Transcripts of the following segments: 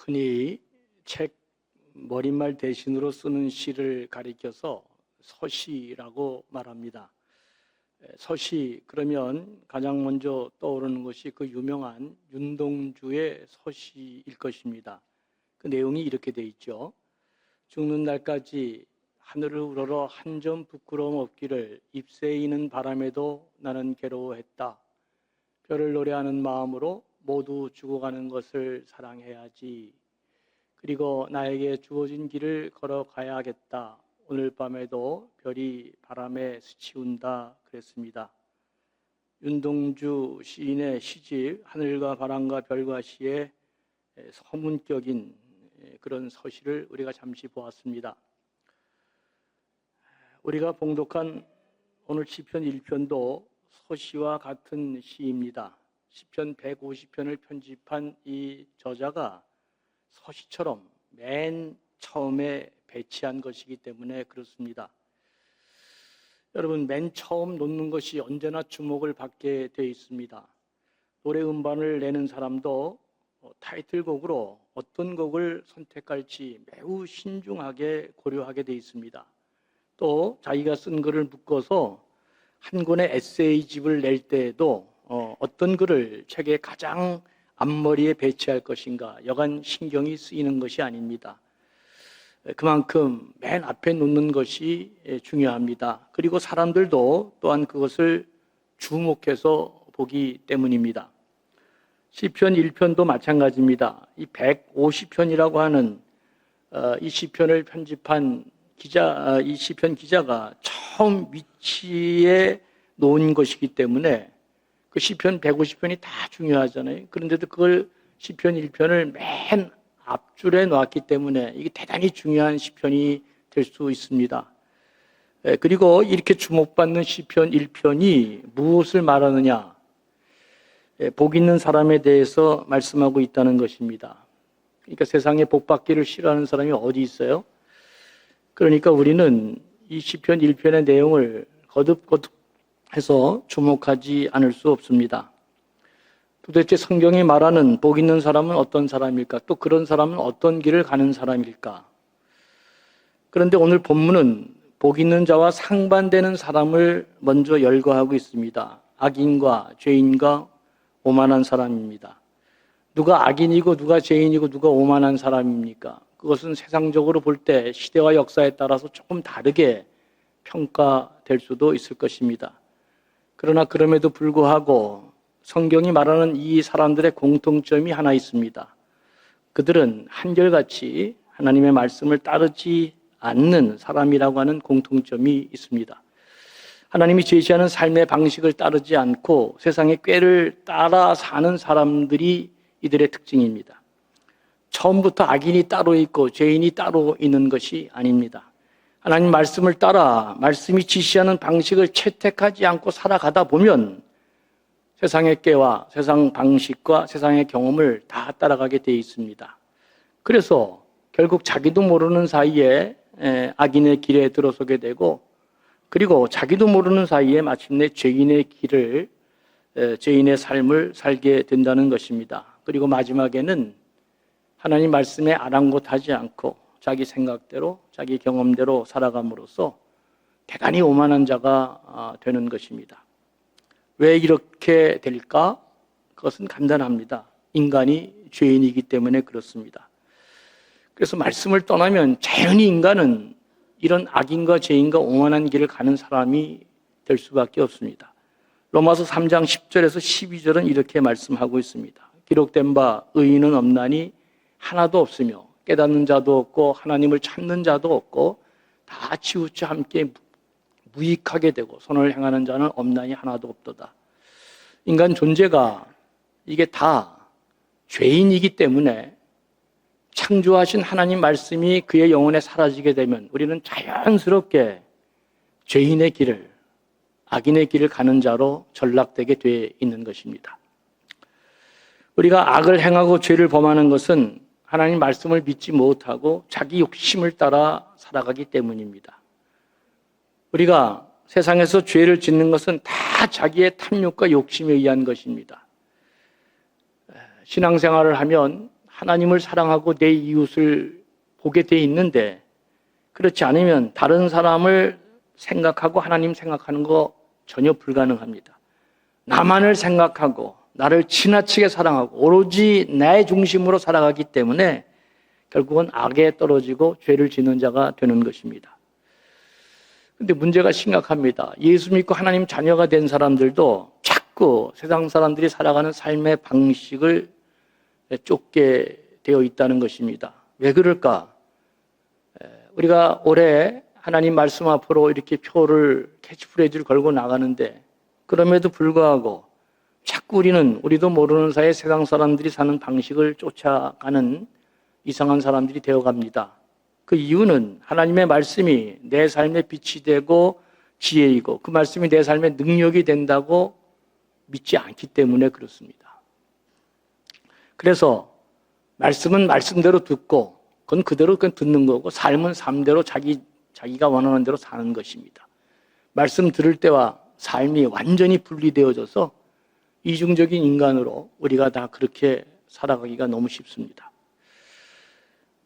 흔히 책 머릿말 대신으로 쓰는 시를 가리켜서 서시라고 말합니다. 서시 그러면 가장 먼저 떠오르는 것이 그 유명한 윤동주의 서시일 것입니다. 그 내용이 이렇게 돼 있죠. 죽는 날까지 하늘을 우러러 한 점 부끄러움 없기를 잎새이는 바람에도 나는 괴로워했다. 별을 노래하는 마음으로 모두 죽어가는 것을 사랑해야지. 그리고 나에게 주어진 길을 걸어가야겠다. 오늘 밤에도 별이 바람에 스치운다 그랬습니다. 윤동주 시인의 시집 하늘과 바람과 별과 시의 서문격인 그런 서시를 우리가 잠시 보았습니다. 우리가 봉독한 오늘 시편 1편도 서시와 같은 시입니다. 시편 150편을 편집한 이 저자가 서시처럼 맨 처음에 배치한 것이기 때문에 그렇습니다. 여러분, 맨 처음 놓는 것이 언제나 주목을 받게 되어 있습니다. 노래 음반을 내는 사람도 타이틀곡으로 어떤 곡을 선택할지 매우 신중하게 고려하게 되어 있습니다. 또 자기가 쓴 글을 묶어서 한 권의 에세이집을 낼 때에도 어떤 글을 책의 가장 앞머리에 배치할 것인가 여간 신경이 쓰이는 것이 아닙니다. 그만큼 맨 앞에 놓는 것이 중요합니다. 그리고 사람들도 또한 그것을 주목해서 보기 때문입니다. 시편 1편도 마찬가지입니다. 이 150편이라고 하는 이 시편을 편집한 이 시편 기자가 처음 위치에 놓은 것이기 때문에 그 시편 150편이 다 중요하잖아요. 그런데도 그걸 시편 1편을 맨 앞줄에 놓았기 때문에 이게 대단히 중요한 시편이 될 수 있습니다. 그리고 이렇게 주목받는 시편 1편이 무엇을 말하느냐? 복 있는 사람에 대해서 말씀하고 있다는 것입니다. 그러니까 세상에 복 받기를 싫어하는 사람이 어디 있어요? 그러니까 우리는 이 시편 1편의 내용을 거듭해서 주목하지 않을 수 없습니다. 도대체 성경이 말하는 복 있는 사람은 어떤 사람일까? 또 그런 사람은 어떤 길을 가는 사람일까? 그런데 오늘 본문은 복 있는 자와 상반되는 사람을 먼저 열거하고 있습니다. 악인과 죄인과 오만한 사람입니다. 누가 악인이고 누가 죄인이고 누가 오만한 사람입니까? 그것은 세상적으로 볼 때 시대와 역사에 따라서 조금 다르게 평가될 수도 있을 것입니다. 그러나 그럼에도 불구하고 성경이 말하는 이 사람들의 공통점이 하나 있습니다. 그들은 한결같이 하나님의 말씀을 따르지 않는 사람이라고 하는 공통점이 있습니다. 하나님이 제시하는 삶의 방식을 따르지 않고 세상의 꾀를 따라 사는 사람들이 이들의 특징입니다. 처음부터 악인이 따로 있고 죄인이 따로 있는 것이 아닙니다. 하나님 말씀을 따라 말씀이 지시하는 방식을 채택하지 않고 살아가다 보면 세상의 꾀와 세상 방식과 세상의 경험을 다 따라가게 되어 있습니다. 그래서 결국 자기도 모르는 사이에 악인의 길에 들어서게 되고 그리고 자기도 모르는 사이에 마침내 죄인의 삶을 살게 된다는 것입니다. 그리고 마지막에는 하나님 말씀에 아랑곳하지 않고 자기 생각대로 자기 경험대로 살아감으로써 대단히 오만한 자가 되는 것입니다. 왜 이렇게 될까? 그것은 간단합니다. 인간이 죄인이기 때문에 그렇습니다. 그래서 말씀을 떠나면 자연히 인간은 이런 악인과 죄인과 오만한 길을 가는 사람이 될 수밖에 없습니다. 로마서 3장 10절에서 12절은 이렇게 말씀하고 있습니다. 기록된 바 의인은 없나니 하나도 없으며 깨닫는 자도 없고 하나님을 찾는 자도 없고 다 치우쳐 함께 무익하게 되고 선을 행하는 자는 없나니 하나도 없도다. 인간 존재가 이게 다 죄인이기 때문에 창조하신 하나님 말씀이 그의 영혼에 사라지게 되면 우리는 자연스럽게 죄인의 길을, 악인의 길을 가는 자로 전락되게 돼 있는 것입니다. 우리가 악을 행하고 죄를 범하는 것은 하나님 말씀을 믿지 못하고 자기 욕심을 따라 살아가기 때문입니다. 우리가 세상에서 죄를 짓는 것은 다 자기의 탐욕과 욕심에 의한 것입니다. 신앙생활을 하면 하나님을 사랑하고 내 이웃을 보게 돼 있는데, 그렇지 않으면 다른 사람을 생각하고 하나님 생각하는 거 전혀 불가능합니다. 나만을 생각하고 나를 지나치게 사랑하고 오로지 내 중심으로 살아가기 때문에 결국은 악에 떨어지고 죄를 짓는 자가 되는 것입니다. 근데 문제가 심각합니다. 예수 믿고 하나님 자녀가 된 사람들도 자꾸 세상 사람들이 살아가는 삶의 방식을 쫓게 되어 있다는 것입니다. 왜 그럴까? 우리가 올해 하나님 말씀 앞으로 이렇게 표를, 캐치프레이즈를 걸고 나가는데, 그럼에도 불구하고 자꾸 우리도 모르는 사이에 세상 사람들이 사는 방식을 쫓아가는 이상한 사람들이 되어갑니다. 그 이유는 하나님의 말씀이 내 삶의 빛이 되고 지혜이고 그 말씀이 내 삶의 능력이 된다고 믿지 않기 때문에 그렇습니다. 그래서 말씀은 말씀대로 듣고 그건 그대로 듣는 거고, 삶은 삶대로 자기가 원하는 대로 사는 것입니다. 말씀 들을 때와 삶이 완전히 분리되어져서 이중적인 인간으로 우리가 다 그렇게 살아가기가 너무 쉽습니다.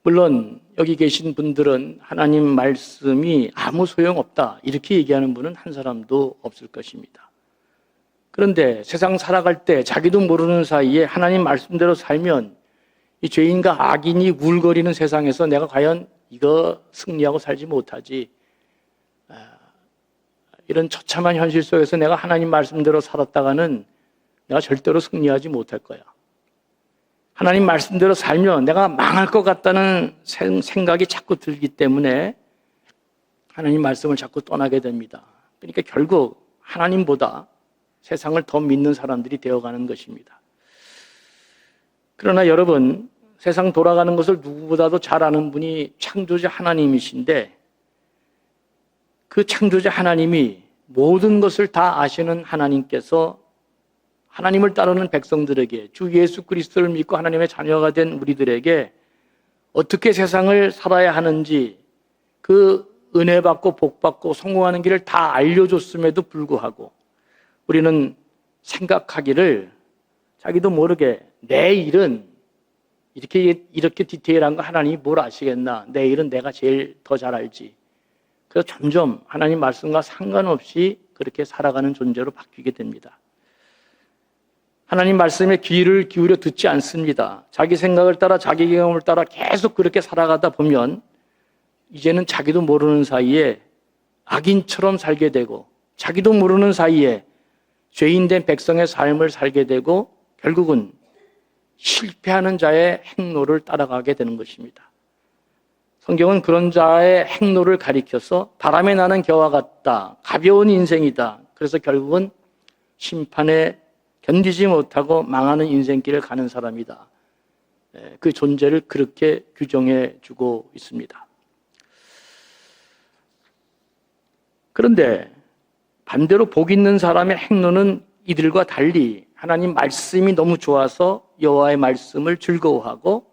물론 여기 계신 분들은 하나님 말씀이 아무 소용없다 이렇게 얘기하는 분은 한 사람도 없을 것입니다. 그런데 세상 살아갈 때 자기도 모르는 사이에 하나님 말씀대로 살면 이 죄인과 악인이 울거리는 세상에서 내가 과연 이거 승리하고 살지 못하지, 이런 처참한 현실 속에서 내가 하나님 말씀대로 살았다가는 내가 절대로 승리하지 못할 거야. 하나님 말씀대로 살면 내가 망할 것 같다는 생각이 자꾸 들기 때문에 하나님 말씀을 자꾸 떠나게 됩니다. 그러니까 결국 하나님보다 세상을 더 믿는 사람들이 되어가는 것입니다. 그러나 여러분, 세상 돌아가는 것을 누구보다도 잘 아는 분이 창조자 하나님이신데, 그 창조자 하나님이 모든 것을 다 아시는 하나님께서 하나님을 따르는 백성들에게, 주 예수 그리스도를 믿고 하나님의 자녀가 된 우리들에게 어떻게 세상을 살아야 하는지, 그 은혜 받고 복 받고 성공하는 길을 다 알려줬음에도 불구하고 우리는 생각하기를 자기도 모르게 내 일은 이렇게 디테일한 거 하나님이 뭘 아시겠나, 내 일은 내가 제일 더 잘 알지. 그래서 점점 하나님 말씀과 상관없이 그렇게 살아가는 존재로 바뀌게 됩니다. 하나님 말씀에 귀를 기울여 듣지 않습니다. 자기 생각을 따라 자기 경험을 따라 계속 그렇게 살아가다 보면 이제는 자기도 모르는 사이에 악인처럼 살게 되고, 자기도 모르는 사이에 죄인된 백성의 삶을 살게 되고, 결국은 실패하는 자의 행로를 따라가게 되는 것입니다. 성경은 그런 자의 행로를 가리켜서 바람에 나는 겨와 같다, 가벼운 인생이다, 그래서 결국은 심판에 견디지 못하고 망하는 인생길을 가는 사람이다, 그 존재를 그렇게 규정해 주고 있습니다. 그런데 반대로 복 있는 사람의 행로는 이들과 달리 하나님 말씀이 너무 좋아서 여호와의 말씀을 즐거워하고,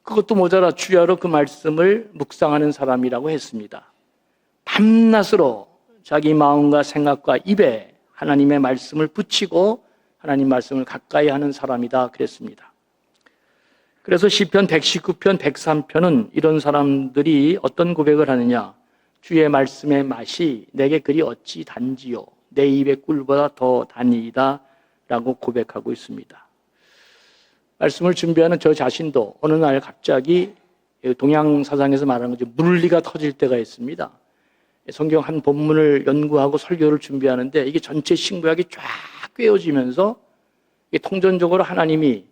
그것도 모자라 주야로 그 말씀을 묵상하는 사람이라고 했습니다. 밤낮으로 자기 마음과 생각과 입에 하나님의 말씀을 붙이고 하나님 말씀을 가까이 하는 사람이다 그랬습니다. 그래서 시편 119편, 103편은 이런 사람들이 어떤 고백을 하느냐, 주의 말씀의 맛이 내게 그리 어찌 단지요, 내 입의 꿀보다 더 단이다 라고 고백하고 있습니다. 말씀을 준비하는 저 자신도 어느 날 갑자기 동양사상에서 말하는 거죠, 물리가 터질 때가 있습니다. 성경 한 본문을 연구하고 설교를 준비하는데 이게 전체 신구약이 쫙 꿰어지면서 통전적으로 하나님이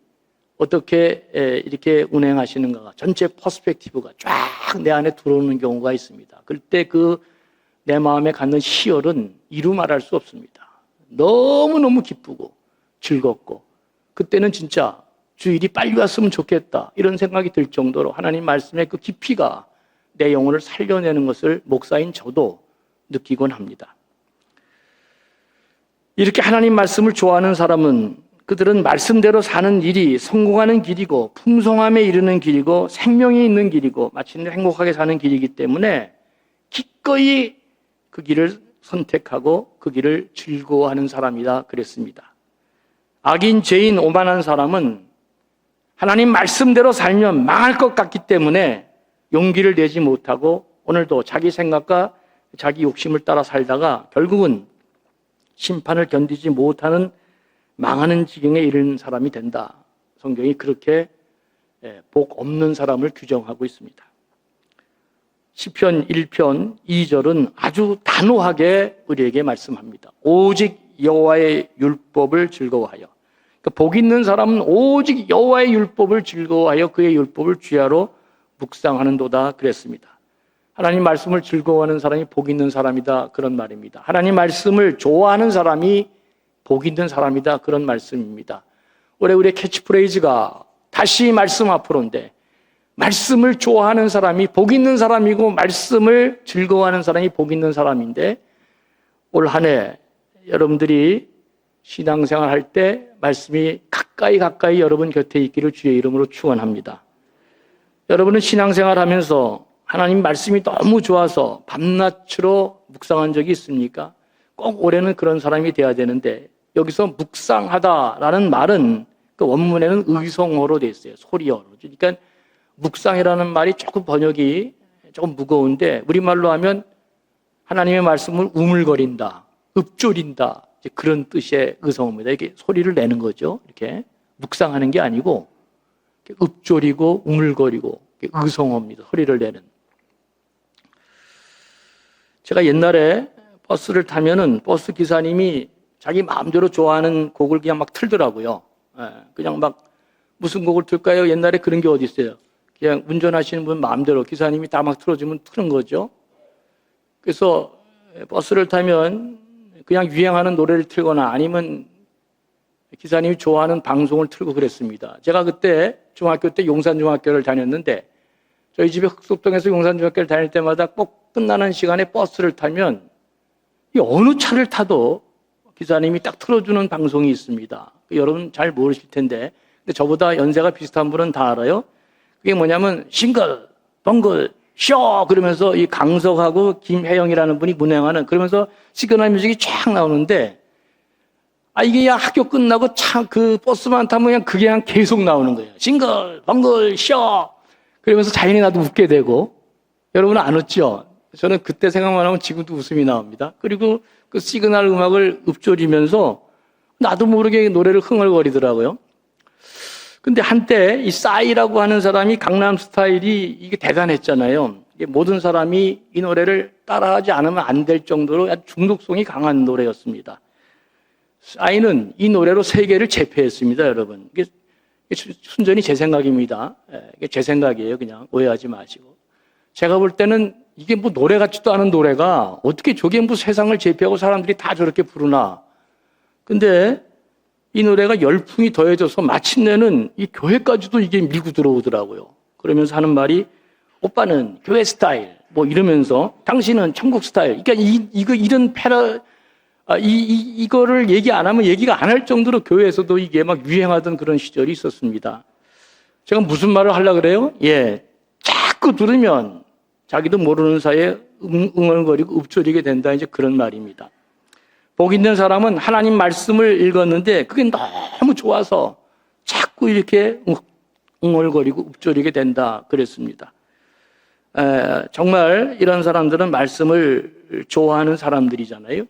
어떻게 이렇게 운행하시는가, 전체 퍼스펙티브가 쫙 내 안에 들어오는 경우가 있습니다. 그때 내 마음에 갖는 희열은 이루 말할 수 없습니다. 너무너무 기쁘고 즐겁고, 그때는 진짜 주일이 빨리 왔으면 좋겠다 이런 생각이 들 정도로 하나님 말씀의 그 깊이가 내 영혼을 살려내는 것을 목사인 저도 느끼곤 합니다. 이렇게 하나님 말씀을 좋아하는 사람은, 그들은 말씀대로 사는 일이 성공하는 길이고 풍성함에 이르는 길이고 생명이 있는 길이고 마침내 행복하게 사는 길이기 때문에 기꺼이 그 길을 선택하고 그 길을 즐거워하는 사람이다 그랬습니다. 악인, 죄인, 오만한 사람은 하나님 말씀대로 살면 망할 것 같기 때문에 용기를 내지 못하고 오늘도 자기 생각과 자기 욕심을 따라 살다가 결국은 심판을 견디지 못하는 망하는 지경에 이르는 사람이 된다. 성경이 그렇게 복 없는 사람을 규정하고 있습니다. 시편 1편 2절은 아주 단호하게 우리에게 말씀합니다. 오직 여호와의 율법을 즐거워하여. 그러니까 복 있는 사람은 오직 여호와의 율법을 즐거워하여 그의 율법을 주야로 묵상하는도다 그랬습니다. 하나님 말씀을 즐거워하는 사람이 복 있는 사람이다 그런 말입니다. 하나님 말씀을 좋아하는 사람이 복 있는 사람이다 그런 말씀입니다. 올해 우리의 캐치프레이즈가 다시 말씀 앞으로인데 말씀을 좋아하는 사람이 복 있는 사람이고 말씀을 즐거워하는 사람이 복 있는 사람인데 올 한 해 여러분들이 신앙생활 할 때 말씀이 가까이 여러분 곁에 있기를 주의 이름으로 축원합니다. 여러분은 신앙생활 하면서 하나님 말씀이 너무 좋아서 밤낮으로 묵상한 적이 있습니까? 꼭 올해는 그런 사람이 돼야 되는데 여기서 묵상하다라는 말은 그 원문에는 의성어로 되어 있어요. 소리어로. 그러니까 묵상이라는 말이 조금 번역이 조금 무거운데 우리말로 하면 하나님의 말씀을 우물거린다, 읊조린다 그런 뜻의 의성어입니다. 이렇게 소리를 내는 거죠. 이렇게 묵상하는 게 아니고 읊조리고 우물거리고 의성어입니다. 소리를 내는. 제가 옛날에 버스를 타면은 버스 기사님이 자기 마음대로 좋아하는 곡을 그냥 막 틀더라고요. 그냥 막 무슨 곡을 틀까요? 옛날에 그런 게 어디 있어요? 그냥 운전하시는 분 마음대로 기사님이 다 막 틀어주면 트는 거죠. 그래서 버스를 타면 그냥 유행하는 노래를 틀거나 아니면 기사님이 좋아하는 방송을 틀고 그랬습니다. 제가 그때 중학교 때 용산중학교를 다녔는데 저희 집에 흑석동에서 용산중학교를 다닐 때마다 꼭 끝나는 시간에 버스를 타면 이 어느 차를 타도 기사님이 딱 틀어주는 방송이 있습니다. 여러분 잘 모르실 텐데 근데 저보다 연세가 비슷한 분은 다 알아요. 그게 뭐냐면 싱글, 벙글, 쇼 그러면서 이 강석하고 김혜영이라는 분이 문행하는 그러면서 시그널 뮤직이 쫙 나오는데 이게 그냥 학교 끝나고 차 그 버스만 타면 그냥 그게 그냥 계속 나오는 거예요. 싱글, 벙글, 쇼 그러면서 자연히 나도 웃게 되고 여러분은 안 웃죠? 저는 그때 생각만 하면 지금도 웃음이 나옵니다. 그리고 그 시그널 음악을 읊조리면서 나도 모르게 노래를 흥얼거리더라고요. 근데 한때 이 싸이라고 하는 사람이 강남 스타일이 이게 대단했잖아요. 이게 모든 사람이 이 노래를 따라하지 않으면 안 될 정도로 아주 중독성이 강한 노래였습니다. 싸이는 이 노래로 세계를 제패했습니다, 여러분. 이게 순전히 제 생각입니다. 이게 제 생각이에요. 그냥 오해하지 마시고. 제가 볼 때는 이게 뭐 노래 같지도 않은 노래가 어떻게 저게 뭐 세상을 제패하고 사람들이 다 저렇게 부르나. 근데 이 노래가 열풍이 더해져서 마침내는 이 교회까지도 이게 밀고 들어오더라고요. 그러면서 하는 말이 오빠는 교회 스타일 뭐 이러면서 당신은 천국 스타일. 그러니까 이런 이거를 얘기 안 하면 얘기가 안 할 정도로 교회에서도 이게 막 유행하던 그런 시절이 있었습니다. 제가 무슨 말을 하려고 그래요? 자꾸 들으면 자기도 모르는 사이에 응얼거리고 읊조리게 된다. 이제 그런 말입니다. 복 있는 사람은 하나님 말씀을 읽었는데 그게 너무 좋아서 자꾸 이렇게 응얼거리고 읊조리게 된다 그랬습니다. 정말 이런 사람들은 말씀을 좋아하는 사람들이잖아요.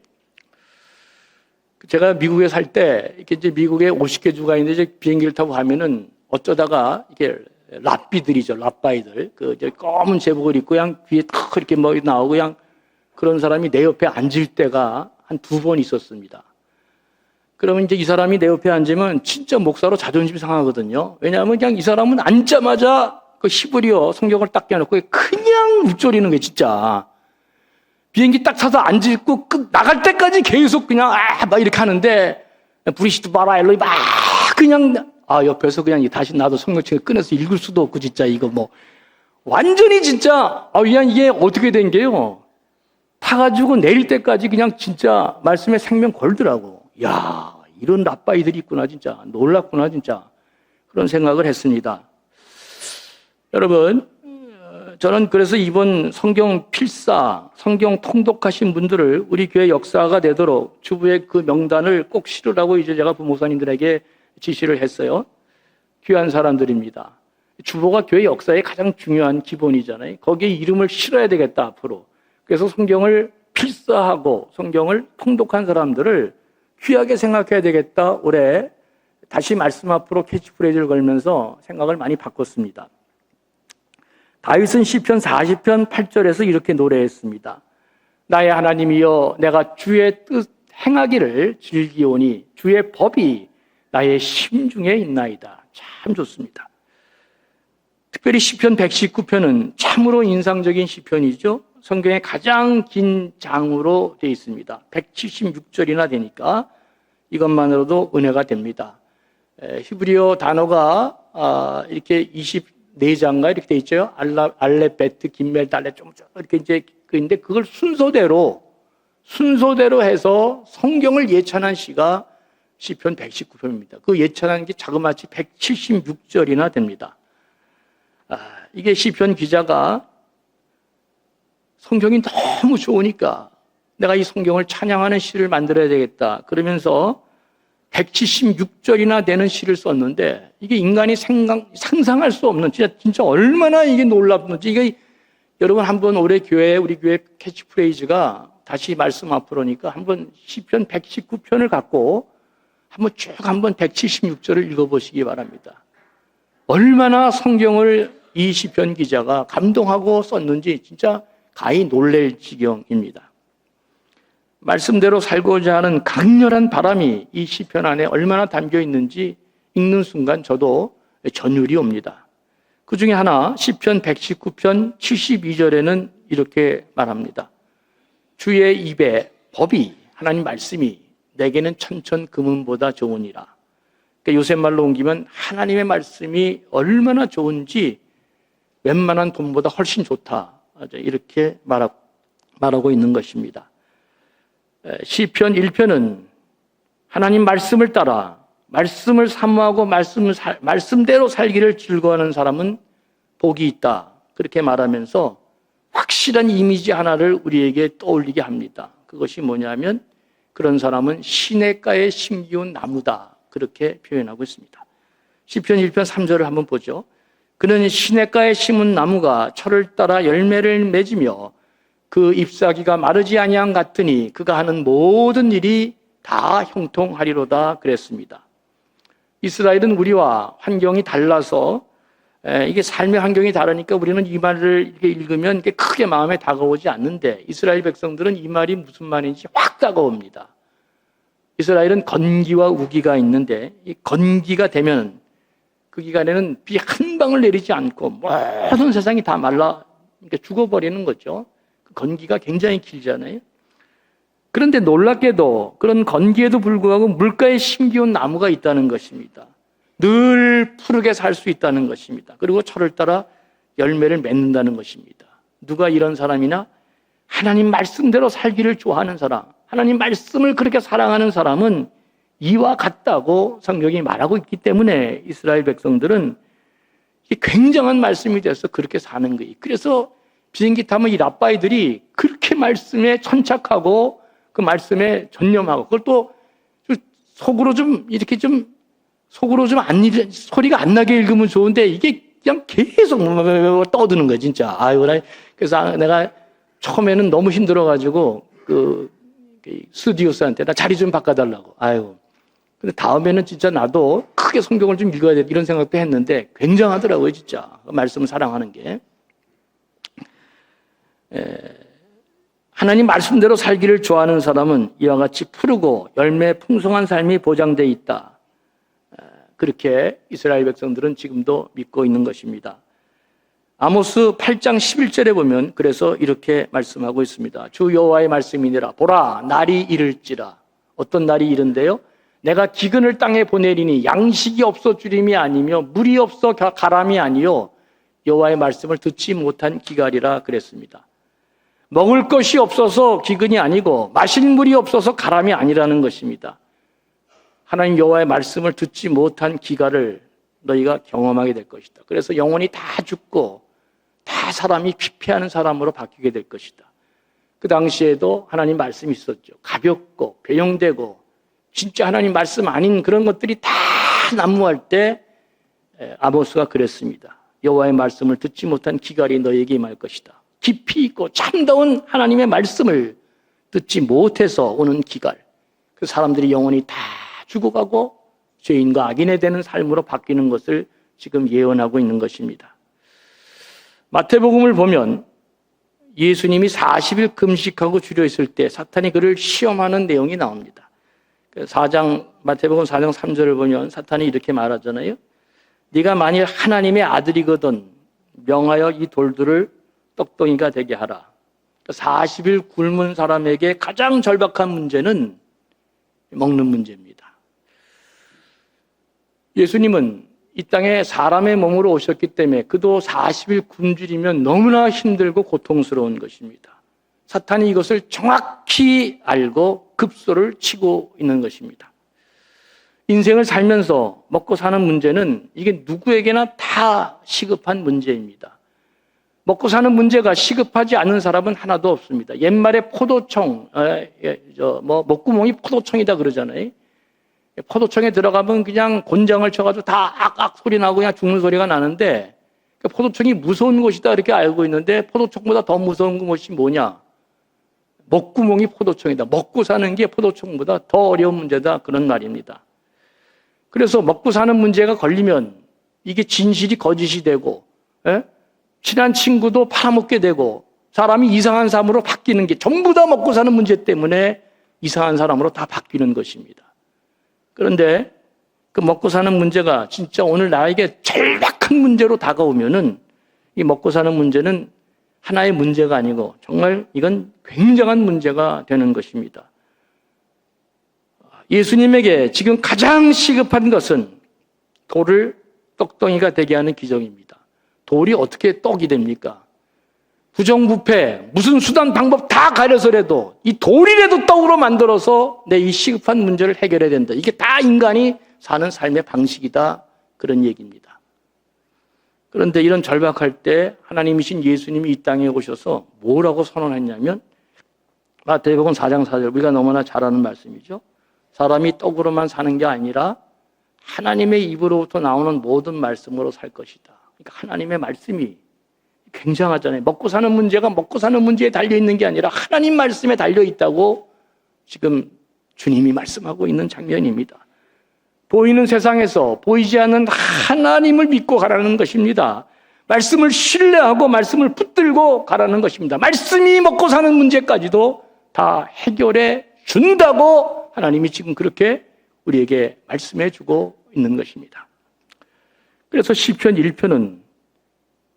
제가 미국에 살 때 이렇게 이제 미국에 50개 주가 있는데 이제 비행기를 타고 가면은 어쩌다가 이게 랍비들이죠, 랍바이들 그 이제 검은 제복을 입고 그냥 귀에 탁 이렇게 뭐 나오고 그냥 그런 사람이 내 옆에 앉을 때가 한 2번 있었습니다. 그러면 이제 이 사람이 내 옆에 앉으면 진짜 목사로 자존심 상하거든요. 왜냐하면 그냥 이 사람은 앉자마자 그 히브리어 성경을 딱 껴놓고 그냥 읊조리는 거예요, 진짜. 비행기 딱 타서 앉고 나갈 때까지 계속 그냥 막 이렇게 하는데 브리시트 바라 엘로이 막 그냥 옆에서 그냥 다시 나도 성경책을 꺼내서 읽을 수도 없고 진짜 이거 뭐 완전히 진짜 그냥 이게 어떻게 된 게요. 타가지고 내릴 때까지 그냥 진짜 말씀에 생명 걸더라고. 야, 이런 랍바이들이 있구나 진짜. 놀랍구나 진짜. 그런 생각을 했습니다. 여러분, 저는 그래서 이번 성경 필사, 성경 통독하신 분들을 우리 교회 역사가 되도록 주부의 그 명단을 꼭 실으라고 이제 제가 부목사님들에게 지시를 했어요. 귀한 사람들입니다. 주보가 교회 역사의 가장 중요한 기본이잖아요. 거기에 이름을 실어야 되겠다 앞으로. 그래서 성경을 필사하고 성경을 통독한 사람들을 귀하게 생각해야 되겠다. 올해 다시 말씀 앞으로 캐치프레이즈를 걸면서 생각을 많이 바꿨습니다. 다윗은 시편 40편 8절에서 이렇게 노래했습니다. 나의 하나님이여, 내가 주의 뜻 행하기를 즐기오니 주의 법이 나의 심중에 있나이다. 참 좋습니다. 특별히 시편 119편은 참으로 인상적인 시편이죠. 성경의 가장 긴 장으로 되어 있습니다. 176절이나 되니까 이것만으로도 은혜가 됩니다. 히브리어 단어가 이렇게 24장가 이렇게 되어 있죠. 알레베트, 김멜, 달레 좀 이렇게 이제 그런데 그걸 순서대로 해서 성경을 예찬한 시가 시편 119편입니다. 그 예찬한 게 자그마치 176절이나 됩니다. 이게 시편 기자가 성경이 너무 좋으니까 내가 이 성경을 찬양하는 시를 만들어야 되겠다. 그러면서 176절이나 되는 시를 썼는데 이게 인간이 상상할 수 없는 진짜 얼마나 이게 놀랍는지 이게 여러분 한번 올해 우리 교회 캐치프레이즈가 다시 말씀 앞으로니까 한번 시편 119편을 갖고 한번 176절을 읽어보시기 바랍니다. 얼마나 성경을 이 시편 기자가 감동하고 썼는지 진짜 가히 놀랄 지경입니다. 말씀대로 살고자 하는 강렬한 바람이 이 시편 안에 얼마나 담겨 있는지 읽는 순간 저도 전율이 옵니다. 그 중에 하나 시편 119편 72절에는 이렇게 말합니다. 주의 입에 법이, 하나님 말씀이 내게는 천천 금은보다 좋으니라. 그러니까 요새 말로 옮기면 하나님의 말씀이 얼마나 좋은지 웬만한 돈보다 훨씬 좋다. 이렇게 말하고 있는 것입니다. 시편 1편은 하나님 말씀을 따라 말씀을 사모하고 말씀대로 살기를 즐거워하는 사람은 복이 있다. 그렇게 말하면서 확실한 이미지 하나를 우리에게 떠올리게 합니다. 그것이 뭐냐면 그런 사람은 시냇가에 심기운 나무다. 그렇게 표현하고 있습니다. 시편 1편 3절을 한번 보죠. 그는 시냇가에 심은 나무가 철을 따라 열매를 맺으며 그 잎사귀가 마르지 아니함 같으니 그가 하는 모든 일이 다 형통하리로다 그랬습니다. 이스라엘은 우리와 환경이 달라서 이게 삶의 환경이 다르니까 우리는 이 말을 이렇게 읽으면 이게 크게 마음에 다가오지 않는데 이스라엘 백성들은 이 말이 무슨 말인지 확 다가옵니다. 이스라엘은 건기와 우기가 있는데 이 건기가 되면 그 기간에는 비 한 방울 내리지 않고 모든 세상이 다 말라 죽어버리는 거죠. 그 건기가 굉장히 길잖아요. 그런데 놀랍게도 그런 건기에도 불구하고 물가에 심기운 나무가 있다는 것입니다. 늘 푸르게 살 수 있다는 것입니다. 그리고 철을 따라 열매를 맺는다는 것입니다. 누가 이런 사람이나 하나님 말씀대로 살기를 좋아하는 사람, 하나님 말씀을 그렇게 사랑하는 사람은 이와 같다고 성경이 말하고 있기 때문에 이스라엘 백성들은 굉장한 말씀이 돼서 그렇게 사는 거예요. 그래서 비행기 타면 이 랍바이들이 그렇게 말씀에 천착하고 그 말씀에 전념하고 그걸 또 속으로 좀 소리가 안 나게 읽으면 좋은데 이게 그냥 계속 떠드는 거야 진짜. 그래서 내가 처음에는 너무 힘들어가지고 그 스튜디오스한테 나 자리 좀 바꿔달라고. 근데 다음에는 진짜 나도 크게 성경을 좀 읽어야 돼 이런 생각도 했는데 굉장하더라고요 진짜. 말씀을 사랑하는 게. 하나님 말씀대로 살기를 좋아하는 사람은 이와 같이 푸르고 열매 풍성한 삶이 보장되어 있다. 그렇게 이스라엘 백성들은 지금도 믿고 있는 것입니다. 아모스 8장 11절에 보면 그래서 이렇게 말씀하고 있습니다. 주 여호와의 말씀이니라. 보라, 날이 이를지라. 어떤 날이 이른데요? 내가 기근을 땅에 보내리니 양식이 없어 주림이 아니며 물이 없어 가람이 아니요 여호와의 말씀을 듣지 못한 기갈이라 그랬습니다. 먹을 것이 없어서 기근이 아니고 마실 물이 없어서 가람이 아니라는 것입니다. 하나님 여호와의 말씀을 듣지 못한 기갈을 너희가 경험하게 될 것이다. 그래서 영혼이 다 죽고 다 사람이 피폐하는 사람으로 바뀌게 될 것이다. 그 당시에도 하나님 말씀이 있었죠. 가볍고 배용되고 진짜 하나님 말씀 아닌 그런 것들이 다 난무할 때 아모스가 그랬습니다. 여호와의 말씀을 듣지 못한 기갈이 너에게 임할 것이다. 깊이 있고 참다운 하나님의 말씀을 듣지 못해서 오는 기갈, 그 사람들이 영원히 다 죽어가고 죄인과 악인에 되는 삶으로 바뀌는 것을 지금 예언하고 있는 것입니다. 마태복음을 보면 예수님이 40일 금식하고 주려 있을 때 사탄이 그를 시험하는 내용이 나옵니다. 마태복음 4장 3절을 보면 사탄이 이렇게 말하잖아요. 네가 만일 하나님의 아들이거든 명하여 이 돌들을 떡덩이가 되게 하라. 40일 굶은 사람에게 가장 절박한 문제는 먹는 문제입니다. 예수님은 이 땅에 사람의 몸으로 오셨기 때문에 그도 40일 굶주리면 너무나 힘들고 고통스러운 것입니다. 사탄이 이것을 정확히 알고 급소를 치고 있는 것입니다. 인생을 살면서 먹고 사는 문제는 이게 누구에게나 다 시급한 문제입니다. 먹고 사는 문제가 시급하지 않은 사람은 하나도 없습니다. 옛말에 포도청, 목구멍이 포도청이다 그러잖아요. 포도청에 들어가면 그냥 곤장을 쳐가지고 다 악악 소리 나고 그냥 죽는 소리가 나는데 포도청이 무서운 곳이다 이렇게 알고 있는데 포도청보다 더 무서운 것이 뭐냐? 목구멍이 포도청이다. 먹고 사는 게 포도청보다 더 어려운 문제다 그런 말입니다. 그래서 먹고 사는 문제가 걸리면 이게 진실이 거짓이 되고 친한 친구도 팔아먹게 되고 사람이 이상한 사람으로 바뀌는 게 전부 다 먹고 사는 문제 때문에 이상한 사람으로 다 바뀌는 것입니다. 그런데 그 먹고 사는 문제가 진짜 오늘 나에게 절박한 문제로 다가오면은 이 먹고 사는 문제는 하나의 문제가 아니고 정말 이건 굉장한 문제가 되는 것입니다. 예수님에게 지금 가장 시급한 것은 돌을 떡덩이가 되게 하는 기적입니다. 돌이 어떻게 떡이 됩니까? 부정부패, 무슨 수단 방법 다 가려서라도 이 돌이라도 떡으로 만들어서 내 이 시급한 문제를 해결해야 된다. 이게 다 인간이 사는 삶의 방식이다. 그런 얘기입니다. 그런데 이런 절박할 때 하나님이신 예수님이 이 땅에 오셔서 뭐라고 선언했냐면 마태복음 4장 4절 우리가 너무나 잘 아는 말씀이죠. 사람이 떡으로만 사는 게 아니라 하나님의 입으로부터 나오는 모든 말씀으로 살 것이다. 그러니까 하나님의 말씀이 굉장하잖아요. 먹고 사는 문제가 먹고 사는 문제에 달려있는 게 아니라 하나님 말씀에 달려있다고 지금 주님이 말씀하고 있는 장면입니다. 보이는 세상에서 보이지 않는 하나님을 믿고 가라는 것입니다. 말씀을 신뢰하고 말씀을 붙들고 가라는 것입니다. 말씀이 먹고 사는 문제까지도 다 해결해 준다고 하나님이 지금 그렇게 우리에게 말씀해 주고 있는 것입니다. 그래서 시편 1편은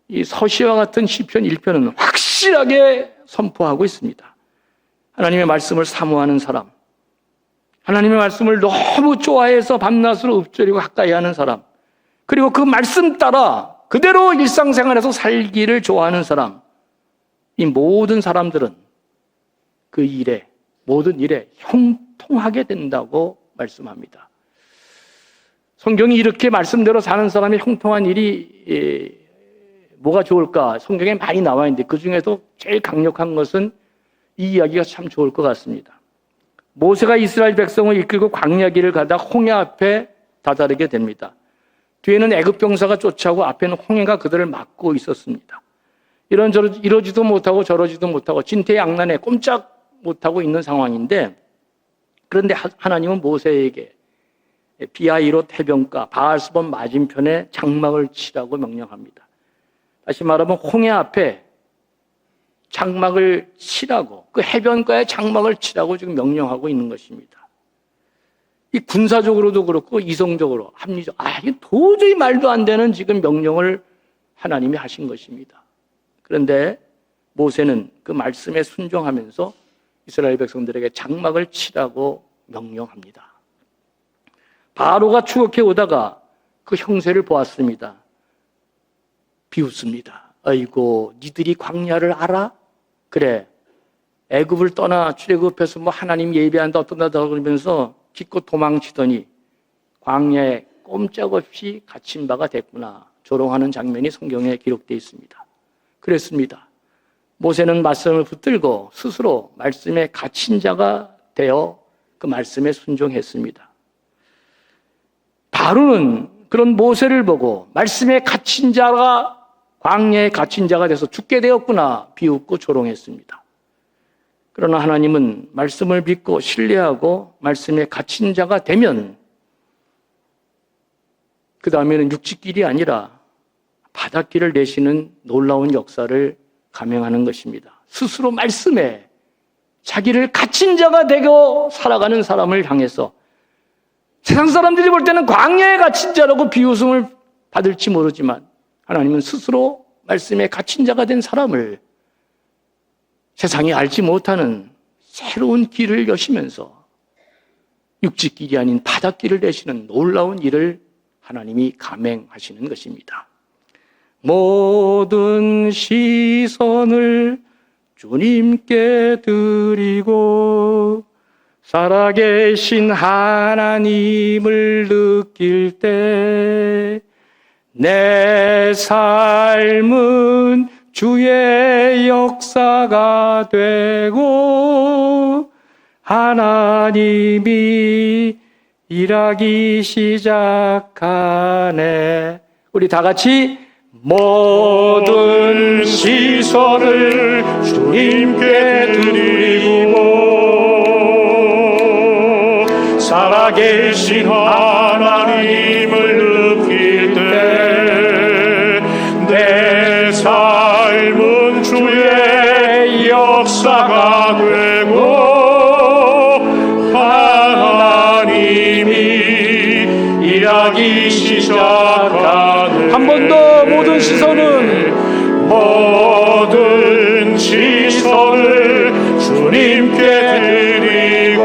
이 서시와 같은 시편 1편은 확실하게 선포하고 있습니다. 하나님의 말씀을 사모하는 사람, 하나님의 말씀을 너무 좋아해서 밤낮으로 읊조리고 가까이 하는 사람, 그리고 그 말씀 따라 그대로 일상생활에서 살기를 좋아하는 사람, 이 모든 사람들은 그 일에, 모든 일에 형통하게 된다고 말씀합니다. 성경이 이렇게 말씀대로 사는 사람이 형통한 일이 뭐가 좋을까? 성경에 많이 나와 있는데 그 중에도 제일 강력한 것은 이 이야기가 참 좋을 것 같습니다. 모세가 이스라엘 백성을 이끌고 광야길을 가다 홍해 앞에 다다르게 됩니다. 뒤에는 애굽 병사가 쫓아오고 앞에는 홍해가 그들을 막고 있었습니다. 이러지도 못하고 저러지도 못하고 진퇴양난에 꼼짝 못하고 있는 상황인데 그런데 하나님은 모세에게 비하이롯 해변가 바알스본 맞은편에 장막을 치라고 명령합니다. 다시 말하면 홍해 앞에 장막을 치라고, 그 해변가에 장막을 치라고 지금 명령하고 있는 것입니다. 이 군사적으로도 그렇고 이성적으로 합리적, 이게 도저히 말도 안 되는 지금 명령을 하나님이 하신 것입니다. 그런데 모세는 그 말씀에 순종하면서 이스라엘 백성들에게 장막을 치라고 명령합니다. 바로가 추격해 오다가 그 형세를 보았습니다. 비웃습니다. 아이고, 니들이 광야를 알아? 그래, 애굽을 떠나 출애굽해서 뭐 하나님 예배한다 어떤다 그러면서 기껏 도망치더니 광야에 꼼짝없이 갇힌 바가 됐구나. 조롱하는 장면이 성경에 기록되어 있습니다. 그랬습니다. 모세는 말씀을 붙들고 스스로 말씀에 갇힌 자가 되어 그 말씀에 순종했습니다. 바로는 그런 모세를 보고 말씀에 갇힌 자가 광야에 갇힌 자가 돼서 죽게 되었구나 비웃고 조롱했습니다. 그러나 하나님은 말씀을 믿고 신뢰하고 말씀에 갇힌 자가 되면 그 다음에는 육지길이 아니라 바닷길을 내시는 놀라운 역사를 감행하는 것입니다. 스스로 말씀에 자기를 갇힌 자가 되고 살아가는 사람을 향해서 세상 사람들이 볼 때는 광야에 갇힌 자라고 비웃음을 받을지 모르지만 하나님은 스스로 말씀에 갇힌 자가 된 사람을 세상이 알지 못하는 새로운 길을 여시면서 육지길이 아닌 바닷길을 내시는 놀라운 일을 하나님이 감행하시는 것입니다. 모든 시선을 주님께 드리고 살아계신 하나님을 느낄 때 내 삶은 주의 역사가 되고 하나님이 일하기 시작하네. 우리 다 같이 모든 시선을 주님께 드리고 살아계신 하나님을 느낄 때 내 삶은 주의 역사가 되고 하나님이 일하기 시작하네. 한 번 더 모든 시선을 주님께 드리고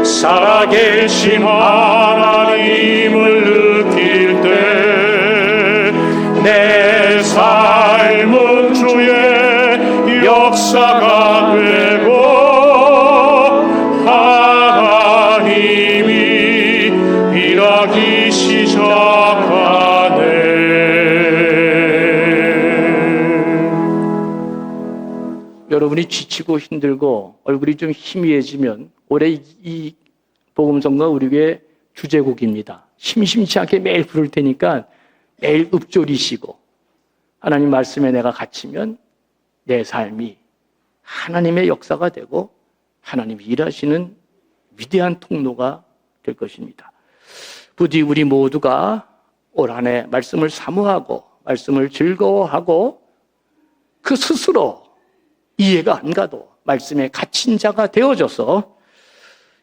살아계신 하나님을 느낄 때 내 삶은 주의 역사가 되고 하나님이 일하기 시작하네. 여러분이 지치고 힘들고 얼굴이 좀 희미해지면 올해 이 복음성가 우리 교회 주제곡입니다. 심심치 않게 매일 부를 테니까 매일 읊조리시고 하나님 말씀에 내가 갇히면 내 삶이 하나님의 역사가 되고 하나님이 일하시는 위대한 통로가 될 것입니다. 부디 우리 모두가 올 한 해 말씀을 사모하고 말씀을 즐거워하고 그 스스로 이해가 안 가도 말씀에 갇힌 자가 되어져서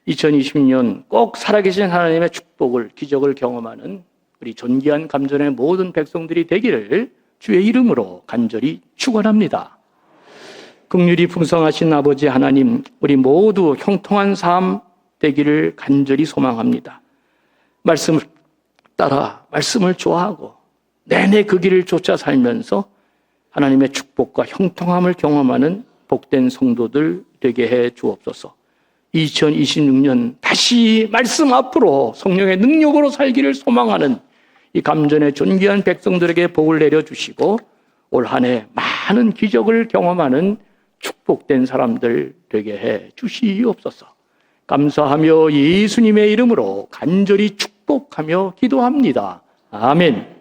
2020년 꼭 살아계신 하나님의 축복을, 기적을 경험하는 우리 존귀한 감전의 모든 백성들이 되기를 주의 이름으로 간절히 축원합니다. 긍휼이 풍성하신 아버지 하나님, 우리 모두 형통한 삶 되기를 간절히 소망합니다. 말씀을 따라 말씀을 좋아하고 내내 그 길을 쫓아 살면서 하나님의 축복과 형통함을 경험하는 복된 성도들 되게 해 주옵소서. 2026년 다시 말씀 앞으로 성령의 능력으로 살기를 소망하는 이 감전의 존귀한 백성들에게 복을 내려주시고 올 한 해 많은 기적을 경험하는 축복된 사람들 되게 해 주시옵소서. 감사하며 예수님의 이름으로 간절히 축복하며 기도합니다. 아멘.